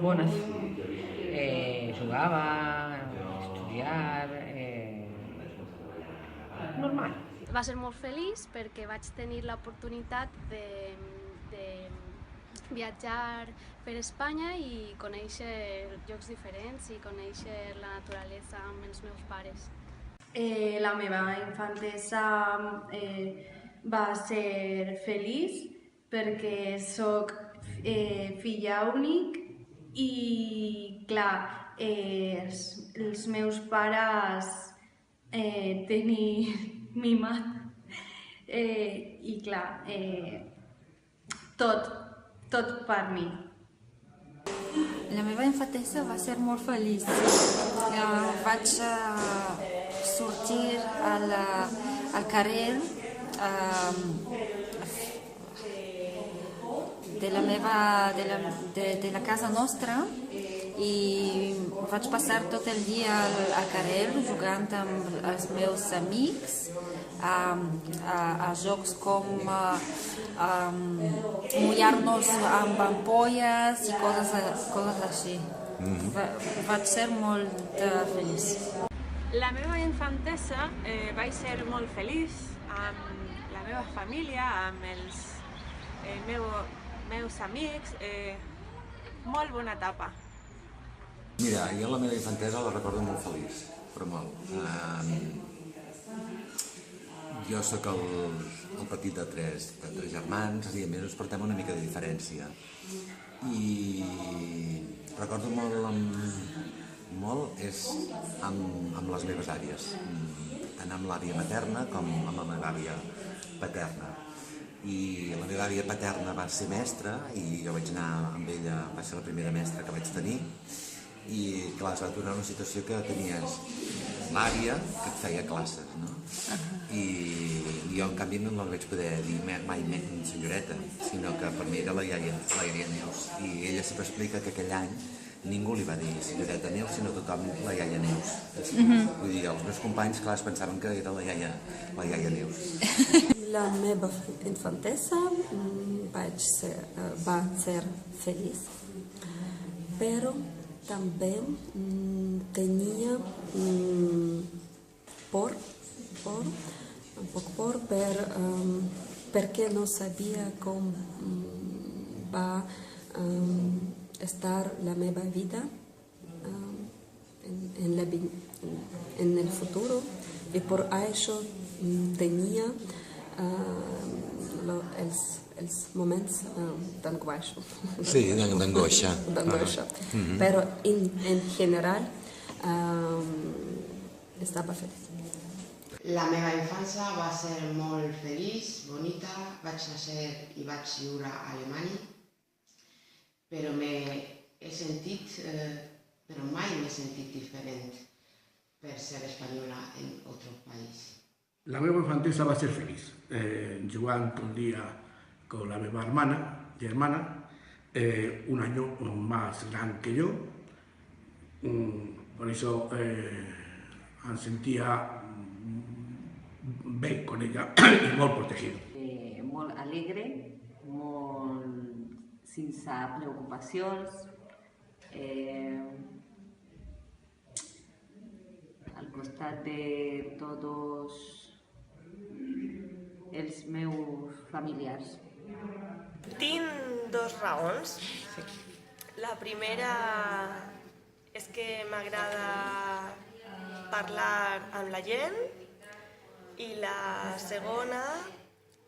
bones. Jugava, estudiar, normal. Va ser molt feliç perquè vaig tenir l'oportunitat de viatjar per Espanya i conèixer llocs diferents i conèixer la naturalesa amb els meus pares. La meva infantesa va ser feliç perquè sóc filla únic i, clar, els meus pares tenien mimat i, clar, tot per mi. La meva infantesa va ser molt feliç. Vaig sortir al carrer de la casa nostra i vaig passar tot el dia al carrer jugant amb els meus amics a jocs com mullar-nos amb ampolles i coses així. Vaig ser molt feliç. La meva infantesa vaig ser molt feliç amb la meva família, amb els meus amics, molt bona etapa. Mira, jo la meva infantesa la recordo molt feliç, però molt. Jo sóc el petit de tres germans i a més ens portem una mica de diferència. I recordo molt és amb les meves àvies, tant amb l'àvia materna com amb la meva àvia paterna. I la meva àvia paterna va ser mestra i jo vaig anar amb ella, va ser la primera mestra que vaig tenir. I clar, es va donar una situació que tenies l'àvia que et feia classes, no? I jo en canvi no la vaig poder dir mai senyoreta, sinó que per mi era la iaia Neus. I ella sempre explica que aquell any ningú li va dir senyoreta Neus, sinó tothom la iaia Neus. Vull dir, els meus companys, clar, es pensaven que era la iaia Neus. La meva infantesa va ser feliç, però també tenia un poc por perquè no sabia com va estar la meva vida en el futuro y por eso tenia els moments d'angoixa. Sí, d'angoixa. Però en general estava feliç. La meva infància va ser molt feliç, bonita. Vaig néixer i vaig viure a Alemanya, però mai m'he sentit diferent per ser espanyola en otro país. La meva infantesa va ser feliç, jugant un dia con la meva germana, un año más gran que yo, por eso em sentia bé con ella i molt protegido. Molt alegre, molt sense preocupacions, al costat de tots els meus familiars. Tinc dos raons. La primera és que m'agrada parlar amb la gent i la segona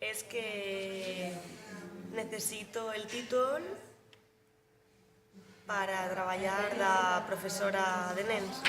és que necessito el títol per a treballar de professora de nens.